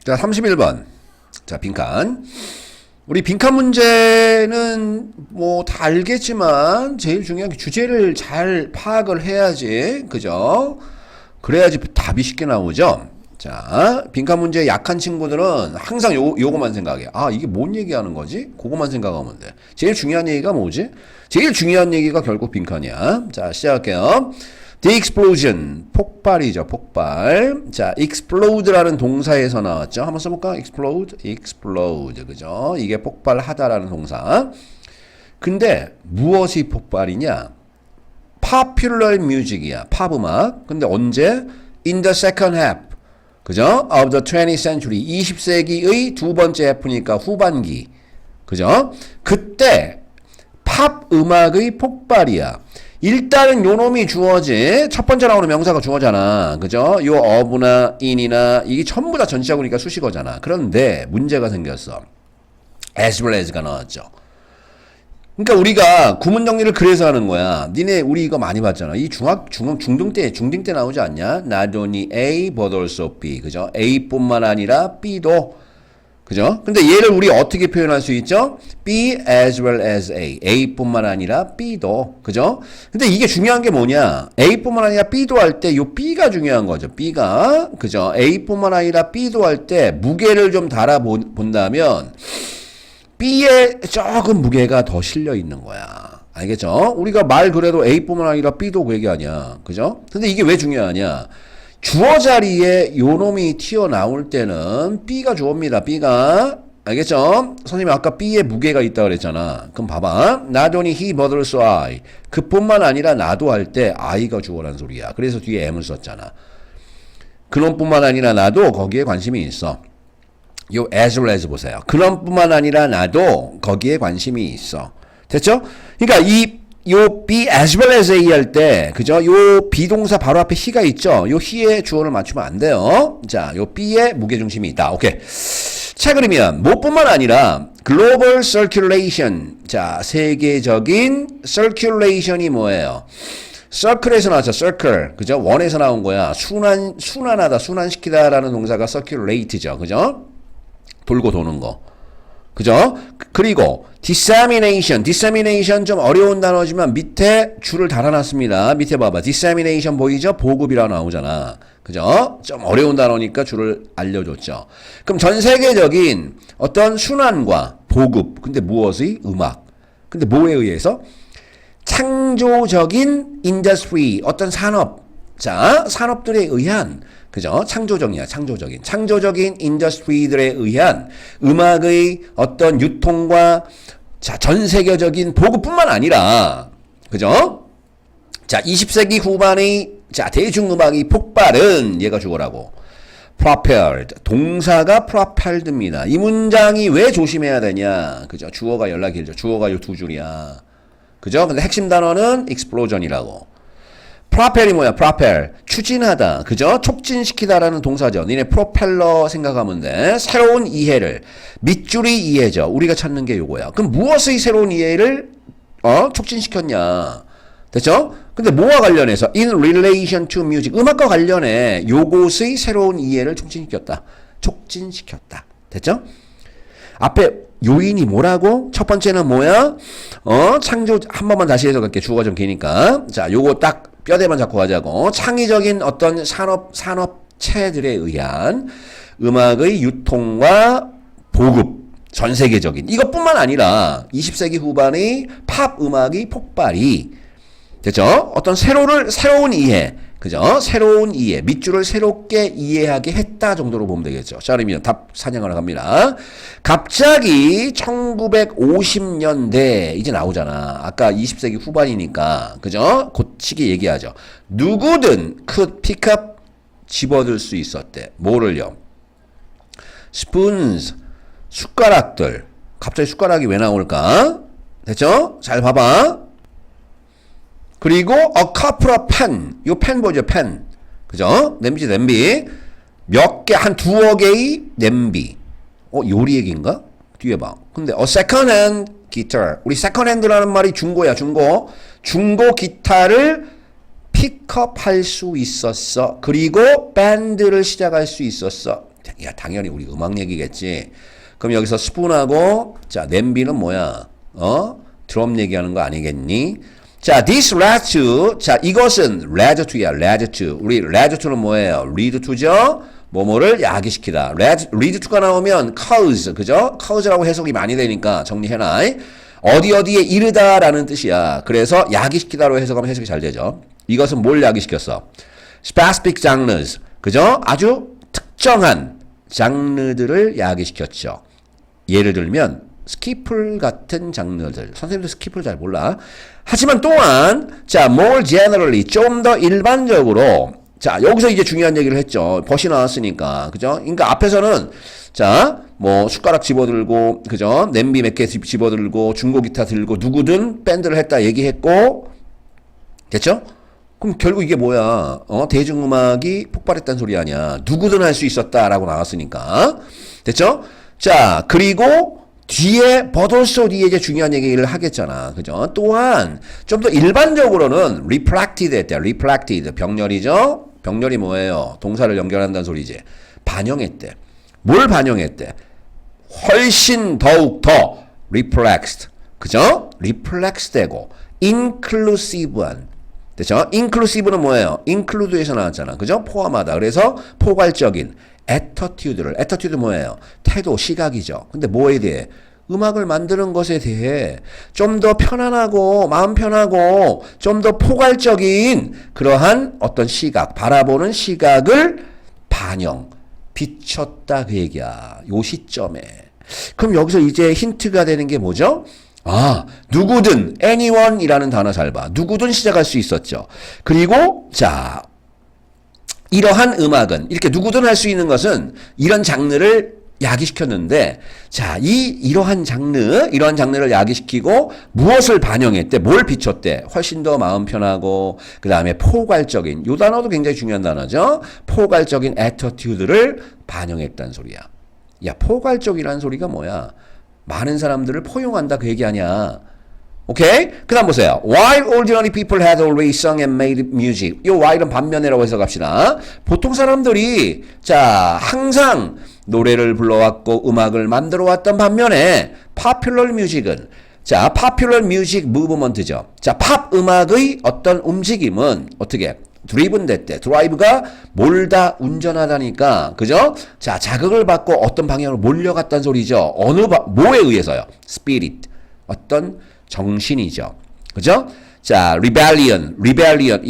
자, 31번. 자, 빈칸. 우리 빈칸 문제는 뭐 다 알겠지만 제일 중요한 게 주제를 잘 파악을 해야지. 그죠? 그래야지 답이 쉽게 나오죠. 자, 빈칸 문제 약한 친구들은 항상 요거만 생각해. 아, 이게 뭔 얘기하는 거지? 그거만 생각하면 돼. 제일 중요한 얘기가 뭐지? 제일 중요한 얘기가 결국 빈칸이야. 자, 시작할게요. The explosion. 폭발이죠, 폭발. 자, explode라는 동사에서 나왔죠. 한번 써볼까? explode. 그죠? 이게 폭발하다라는 동사. 근데 무엇이 폭발이냐? popular music이야. 팝 음악. 근데 언제? In the second half. 그죠? Of the 20th century. 20세기의 두 번째 half니까 후반기. 그죠? 그때 팝 음악의 폭발이야. 일단은 요 놈이 주어지. 첫 번째 나오는 명사가 주어잖아. 그죠? 요 of나 in이나 이게 전부 다 전치사구니까 수식어잖아. 그런데 문제가 생겼어. as well as가 나왔죠. 그러니까 우리가 구문 정리를 그래서 하는 거야. 니네 우리 이거 많이 봤잖아. 이 중등 때 나오지 않냐? Not only A but also B. 그죠? A뿐만 아니라 B도. 그죠? 근데 얘를 우리 어떻게 표현할 수 있죠? B as well as A. A뿐만 아니라 B도. 그죠? 근데 이게 중요한 게 뭐냐? A뿐만 아니라 B도 할 때 요 B가 중요한 거죠. B가. 그죠? A뿐만 아니라 B도 할 때 무게를 좀 달아본다면 B에 조금 무게가 더 실려 있는 거야. 알겠죠? 우리가 말 그래도 A뿐만 아니라 B도 그 얘기 아니야. 그죠? 근데 이게 왜 중요하냐? 주어 자리에 요 놈이 튀어나올 때는 B가 주어입니다. B가. 알겠죠? 선생님이 아까 B에 무게가 있다 그랬잖아. 그럼 봐봐. Not only he but also I. 그뿐만 아니라 나도 할 때 I가 주어란 소리야. 그래서 뒤에 M을 썼잖아. 그놈뿐만 아니라 나도 거기에 관심이 있어. 요 as well as 보세요. 그놈뿐만 아니라 나도 거기에 관심이 있어. 됐죠? 그러니까 요 be as well as A 할 때, 그죠? 요 비동사 바로 앞에 he가 있죠? 요 he에 주어를 맞추면 안 돼요. 자, 요 be에 무게중심이 있다. 오케이. 자, 그러면 뭐뿐만 아니라 global circulation. 자, 세계적인 circulation이 뭐예요? circle에서 나왔죠. circle. 그죠? 원에서 나온 거야. 순환하다, 순환시키다라는 동사가 circulate죠. 그죠? 돌고 도는 거. 그죠? 그리고 dissemination 좀 어려운 단어지만 밑에 줄을 달아놨습니다. 밑에 봐봐. dissemination 보이죠? 보급이라고 나오잖아. 그죠? 좀 어려운 단어니까 줄을 알려줬죠. 그럼 전 세계적인 어떤 순환과 보급. 근데 무엇의? 음악. 근데 뭐에 의해서? 창조적인 industry. 어떤 산업. 자, 산업들에 의한, 그죠? 창조적인 인더스트리들에 의한 음악의 어떤 유통과, 자, 전 세계적인 보급뿐만 아니라, 그죠? 자, 20세기 후반의, 자, 대중음악의 폭발은 얘가 주어라고. propelled. 동사가 propelled입니다. 이 문장이 왜 조심해야 되냐? 그죠? 주어가 연락이 길죠. 주어가 요 두 줄이야. 그죠? 근데 핵심 단어는 explosion이라고. propel이 뭐야? propel. 추진하다. 그죠? 촉진시키다라는 동사죠. 니네 프로펠러 생각하면 돼. 새로운 이해를. 밑줄이 이해죠. 우리가 찾는 게 요거야. 그럼 무엇의 새로운 이해를 촉진시켰냐? 됐죠? 근데 뭐와 관련해서? in relation to music. 음악과 관련해 요것의 새로운 이해를 촉진시켰다. 됐죠? 앞에 요인이 뭐라고? 첫 번째는 뭐야? 창조, 한 번만 다시 해석할게. 주어가 좀 기니까. 자, 요거 딱 뼈대만 잡고 가자고. 창의적인 어떤 산업체들에 의한 음악의 유통과 보급. 전 세계적인. 이것뿐만 아니라 20세기 후반의 팝 음악의 폭발이. 됐죠? 어떤 새로운 이해. 그죠? 새로운 이해. 밑줄을 새롭게 이해하게 했다 정도로 보면 되겠죠. 자, 그러면 답 사냥하러 갑니다. 갑자기 1950년대 이제 나오잖아. 아까 20세기 후반이니까. 그죠? 곧시기 얘기하죠. 누구든 could pick up 집어들 수 있었대. 뭐를요? spoons. 숟가락들. 갑자기 숟가락이 왜 나올까? 됐죠? 잘 봐봐. 그리고 a couple of pen. 요 펜 보죠, 펜. 그죠? 냄비지, 냄비. 몇 개, 한 두어 개의 냄비. 요리 얘기인가? 뒤에 봐. 근데 a second hand guitar. 우리 second hand라는 말이 중고야, 중고. 중고 기타를 픽업할 수 있었어. 그리고 밴드를 시작할 수 있었어. 야, 당연히 우리 음악 얘기겠지. 그럼 여기서 스푼하고, 자, 냄비는 뭐야? 드럼 얘기하는 거 아니겠니? 자, this led to, 자, 이것은 led to야, led to. 우리 led to는 뭐예요? lead to죠? 뭐뭐를 야기시키다. lead to가 나오면 cause, 그죠? cause라고 해석이 많이 되니까 정리해놔. 어디 어디에 이르다라는 뜻이야. 그래서 야기시키다로 해석하면 해석이 잘 되죠. 이것은 뭘 야기시켰어? specific genres, 그죠? 아주 특정한 장르들을 야기시켰죠. 예를 들면 스키플 같은 장르들. 선생님도 스키플 잘 몰라. 하지만 또한 자, more generally, 좀 더 일반적으로, 자, 여기서 이제 중요한 얘기를 했죠. 벗이 나왔으니까. 그죠? 그러니까 앞에서는 자, 뭐 숟가락 집어들고, 그죠? 냄비 몇 개 집어들고, 중고 기타 들고 누구든 밴드를 했다 얘기했고, 됐죠? 그럼 결국 이게 뭐야? 대중음악이 폭발했다는 소리 아니야. 누구든 할 수 있었다라고 나왔으니까. 됐죠? 자, 그리고 뒤에 버돌소 뒤에 이제 중요한 얘기를 하겠잖아. 그죠? 또한 좀 더 일반적으로는 reflected 했대. reflected. 병렬이죠? 병렬이 뭐예요? 동사를 연결한다는 소리지. 반영했대. 뭘 반영했대? 훨씬 더욱 더 reflexed. 그죠? reflex 되고 inclusive한. 됐죠? inclusive는 뭐예요? include에서 나왔잖아. 그죠? 포함하다. 그래서 포괄적인 attitude 뭐예요? 태도, 시각이죠. 근데 뭐에 대해? 음악을 만드는 것에 대해 좀 더 편안하고 마음 편하고 좀 더 포괄적인 그러한 어떤 시각, 바라보는 시각을 반영, 비췄다 그 얘기야. 요 시점에. 그럼 여기서 이제 힌트가 되는 게 뭐죠? 아, 누구든, anyone이라는 단어 잘 봐. 누구든 시작할 수 있었죠. 그리고, 자, 이러한 음악은, 이렇게 누구든 할 수 있는 것은 이런 장르를 야기시켰는데, 자, 이러한 장르를 야기시키고 무엇을 반영했대? 뭘 비췄대? 훨씬 더 마음 편하고, 그 다음에 포괄적인, 요 단어도 굉장히 중요한 단어죠. 포괄적인 attitude를 반영했다는 소리야. 야, 포괄적이라는 소리가 뭐야? 많은 사람들을 포용한다 그 얘기 아니야. 오케이? 그 다음 보세요. While ordinary people had always sung and made music. 이 while은 반면에라고 해석합시다. 보통 사람들이 자 항상 노래를 불러왔고 음악을 만들어왔던 반면에 popular music은 자 popular music movement죠. 자 팝 음악의 어떤 움직임은 어떻게? 드리븐 됐대. 드라이브가 몰다 운전하다니까. 그죠? 자, 자극을 받고 어떤 방향으로 몰려갔다는 소리죠. 뭐에 의해서요? spirit. 어떤 정신이죠. 그죠? 자, rebellion.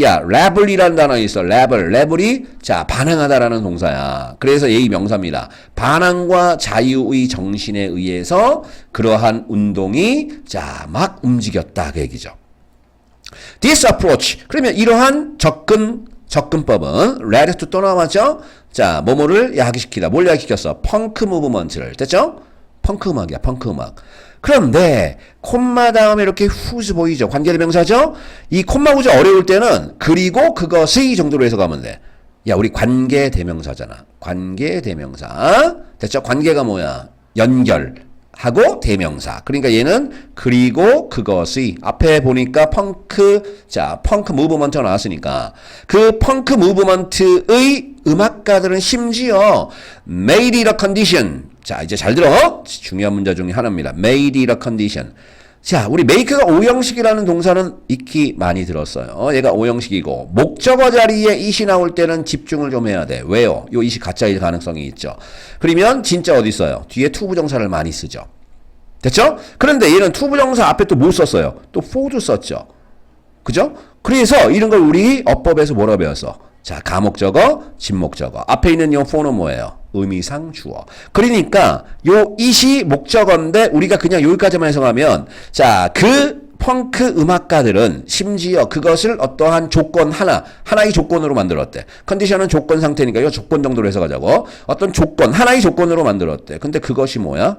야, rebel이라는 단어 있어. rebel이 자, 반항하다라는 동사야. 그래서 예의 명사입니다. 반항과 자유의 정신에 의해서 그러한 운동이 자, 막 움직였다 그 얘기죠. This approach. 그러면 이러한 접근법은 led to 또 나왔죠? 자, 뭐뭐를 야기시키다. 뭘 야기시켰어? 펑크 무브먼트를. 됐죠? 펑크 음악이야, 펑크 음악. 그런데 콤마 다음에 이렇게 whose 보이죠? 관계대명사죠? 이 콤마 구조 어려울 때는 그리고 그것의 정도로 해석하면 돼. 야, 우리 관계대명사잖아. 관계대명사. 됐죠? 관계가 뭐야? 연결. 하고 대명사. 그러니까 얘는 그리고 그것의 앞에 보니까 펑크 무브먼트가 나왔으니까 그 펑크 무브먼트의 음악가들은 심지어 made it a condition. 자, 이제 잘 들어. 중요한 문제 중에 하나입니다. made it a condition. 자, 우리 make가 오형식이라는 동사는 익히 많이 들었어요. 얘가 오형식이고 목적어 자리에 it이 나올 때는 집중을 좀 해야 돼. 왜요? 요 it이 가짜일 가능성이 있죠. 그러면 진짜 어디 있어요? 뒤에 투부정사를 많이 쓰죠. 됐죠? 그런데 얘는 투부정사 앞에 또 뭐 썼어요? 또 for도 썼죠. 그죠? 그래서 이런 걸 우리 어법에서 뭐라 배웠어? 자, 가목적어, 진목적어. 앞에 있는 요 for는 뭐예요? 의미상 주어. 그러니까 요 it이 목적어인데 우리가 그냥 여기까지만 해석하면 자, 그 펑크 음악가들은 심지어 그것을 어떠한 조건 하나의 조건으로 만들었대. 컨디션은 조건 상태니까 요 조건 정도로 해석하자고. 어떤 조건, 하나의 조건으로 만들었대. 근데 그것이 뭐야?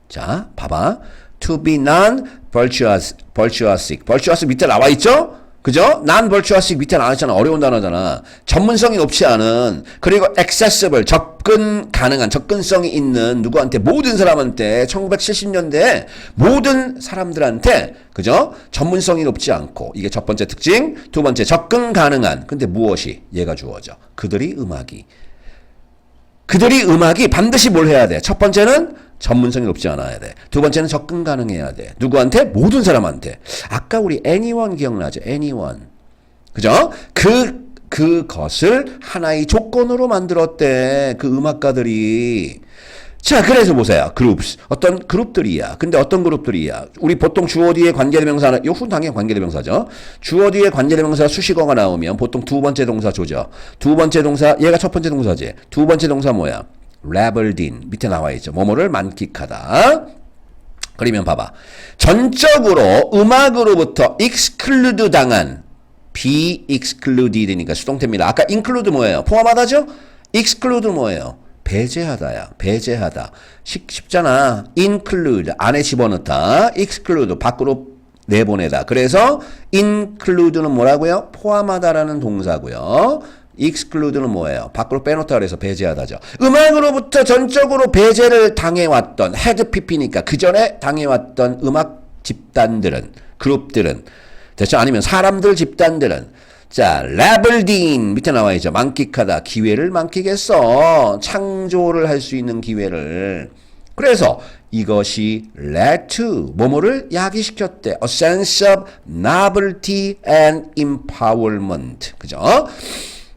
자, 봐봐. To be non-virtuous. virtuous 밑에 나와 있죠? 그죠? non-virtuous 밑에 나와있잖아. 어려운 단어잖아. 전문성이 높지 않은, 그리고 accessible, 접근 가능한, 접근성이 있는 누구한테, 모든 사람한테, 1970년대에 모든 사람들한테, 그죠? 전문성이 높지 않고, 이게 첫 번째 특징. 두 번째, 접근 가능한. 근데 무엇이? 얘가 주어져. 그들이 음악이. 그들이 음악이 반드시 뭘 해야 돼? 첫 번째는 전문성이 높지 않아야 돼. 두 번째는 접근 가능해야 돼. 누구한테? 모든 사람한테. 아까 우리 anyone 기억나죠? anyone. 그죠? 그것을 하나의 조건으로 만들었대. 그 음악가들이. 자, 그래서 보세요. groups. 어떤 그룹들이야. 근데 어떤 그룹들이야? 우리 보통 주어 뒤에 관계대명사, 요건 당연히 관계대명사죠. 주어 뒤에 관계대명사 수식어가 나오면 보통 두 번째 동사 조죠. 두 번째 동사, 얘가 첫 번째 동사지. 두 번째 동사 뭐야? reveled in. 밑에 나와 있죠. 뭐뭐를 만끽하다. 그러면 봐봐. 전적으로 음악으로부터 exclude 당한, be excluded니까 수동태입니다. 아까 include 뭐예요? 포함하다죠? exclude 뭐예요? 배제하다야. 배제하다. 쉽잖아. include 안에 집어넣다. exclude 밖으로 내보내다. 그래서 include는 뭐라고요? 포함하다라는 동사고요. exclude는 뭐예요? 밖으로 빼놓다 그래서 배제하다죠. 음악으로부터 전적으로 배제를 당해왔던 헤드피피니까 그 전에 당해왔던 음악 집단들은, 그룹들은, 됐죠? 아니면 사람들 집단들은, 자, 레벨딘 밑에 나와 있죠. 만끽하다. 기회를 만끽했어. 창조를 할 수 있는 기회를. 그래서 이것이 led to 뭐뭐를 야기시켰대. A sense of novelty and empowerment. 그죠?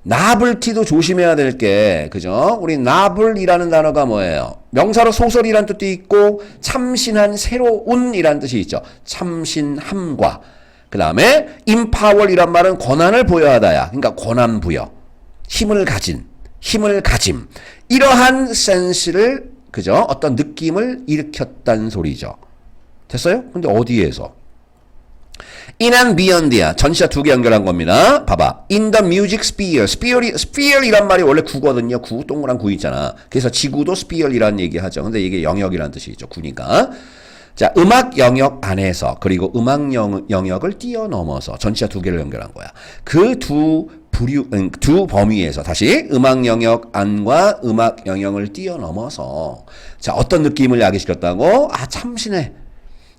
novelty도 조심해야 될 게, 그죠? 우리 novel이라는 단어가 뭐예요? 명사로 소설이란 뜻도 있고 참신한, 새로운이란 뜻이 있죠. 참신함과 그 다음에 empower이란 말은 권한을 부여하다야. 그러니까 권한 부여, 힘을 가진, 힘을 가짐. 이러한 센스를, 그죠? 어떤 느낌을 일으켰다는 소리죠. 됐어요? 근데 어디에서? In and beyond야. 전치사 두 개 연결한 겁니다. 봐봐. In the music sphere. sphere이란 말이 원래 구거든요. 구, 동그란 구 있잖아. 그래서 지구도 sphere이라는 얘기 하죠. 근데 이게 영역이라는 뜻이죠. 구니까. 자, 음악 영역 안에서, 그리고 음악 영역을 뛰어넘어서 전치사 두 개를 연결한 거야. 그 두 범위에서 다시 음악 영역 안과 음악 영역을 뛰어넘어서 자, 어떤 느낌을 야기시켰다고? 아, 참신해.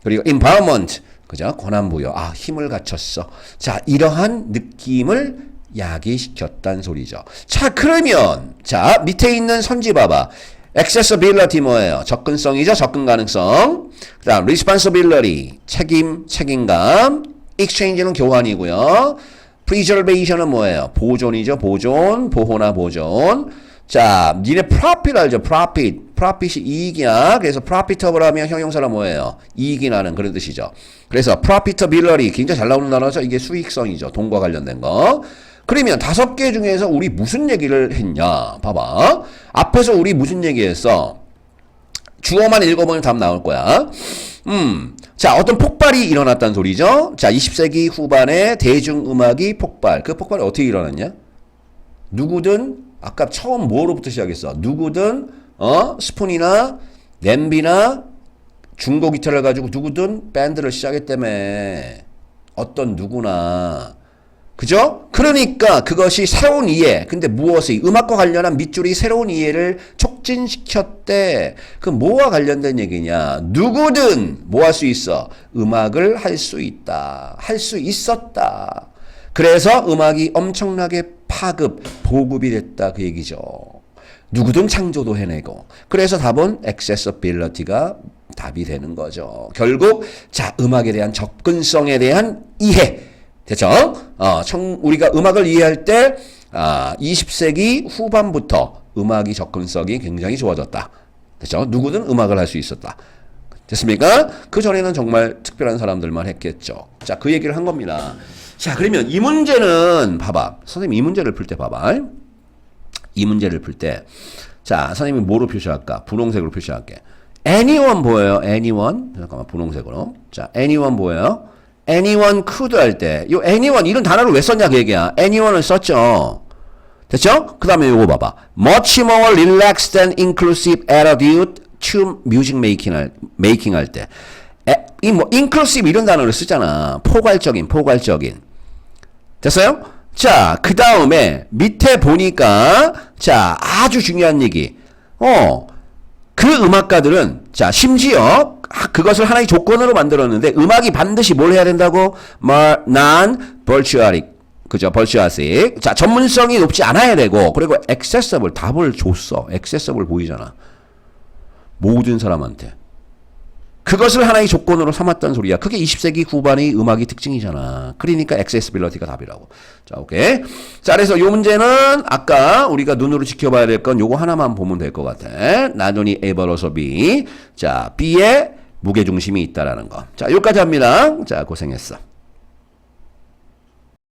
그리고 empowerment. 그죠? 권한부여. 아, 힘을 갖췄어. 자, 이러한 느낌을 야기시켰단 소리죠. 자, 그러면 자, 밑에 있는 선지 봐봐. accessibility 뭐예요? 접근성이죠. 접근 가능성. 그 다음 responsibility 책임감. exchange는 교환이고요. preservation은 뭐예요? 보존이죠. 보존, 보호나 보존. 자, 니네 profit 알죠? profit이 이익이야. 그래서 profitable 하면 형용사는 뭐예요? 이익이 나는 그런 뜻이죠. 그래서 profitability 굉장히 잘 나오는 단어죠. 이게 수익성이죠. 돈과 관련된 거. 그러면 5개 중에서 우리 무슨 얘기를 했냐? 봐봐. 앞에서 우리 무슨 얘기했어? 주어만 읽어보면 답 나올 거야. 자, 어떤 폭발이 일어났다는 소리죠. 자, 20세기 후반에 대중음악이 폭발. 그 폭발이 어떻게 일어났냐? 누구든, 아까 처음 뭐로부터 시작했어? 누구든, 스푼이나 냄비나 중고 기타를 가지고 누구든 밴드를 시작했다며. 어떤 누구나. 그죠? 그러니까 그것이 새로운 이해. 근데 무엇이? 음악과 관련한 밑줄이 새로운 이해를 촉진시켰대. 그 뭐와 관련된 얘기냐? 누구든 뭐 할 수 있어? 음악을 할 수 있다. 할 수 있었다. 그래서 음악이 엄청나게 보급이 됐다. 그 얘기죠. 누구든 창조도 해내고. 그래서 답은 accessibility가 답이 되는 거죠. 결국 자, 음악에 대한 접근성에 대한 이해. 됐죠? 우리가 음악을 이해할 때 20세기 후반부터 음악이 접근성이 굉장히 좋아졌다. 됐죠? 누구든 음악을 할 수 있었다. 됐습니까? 그 전에는 정말 특별한 사람들만 했겠죠. 자, 그 얘기를 한 겁니다. 자, 그러면 이 문제는 봐봐. 선생님 이 문제를 풀 때 봐봐. 이 문제를 풀 때 자, 선생님이 뭐로 표시할까? 분홍색으로 표시할게. anyone 보여요? anyone? 잠깐만, 분홍색으로. 자, anyone 보여요? anyone could 할 때, 요 anyone 이런 단어를 왜 썼냐 그 얘기야. anyone을 썼죠. 됐죠? 그 다음에 요거 봐봐. much more relaxed and inclusive attitude to music making 할 때. 이 뭐 inclusive 이런 단어를 쓰잖아. 포괄적인. 됐어요? 자, 그 다음에 밑에 보니까 자, 아주 중요한 얘기. 그 음악가들은 자, 심지어 그것을 하나의 조건으로 만들었는데 음악이 반드시 뭘 해야 된다고? non-virtuosic. 그죠? persuasive. 자, 전문성이 높지 않아야 되고, 그리고 accessible. 답을 줬어. accessible 보이잖아. 모든 사람한테. 그것을 하나의 조건으로 삼았다는 소리야. 그게 20세기 후반의 음악의 특징이잖아. 그러니까 accessibility가 답이라고. 자, 오케이. 자, 그래서 요 문제는 아까 우리가 눈으로 지켜봐야 될 건 요거 하나만 보면 될 것 같아. not only able어서 be. 자, be에 무게중심이 있다라는 거. 자, 여기까지 합니다. 자, 고생했어.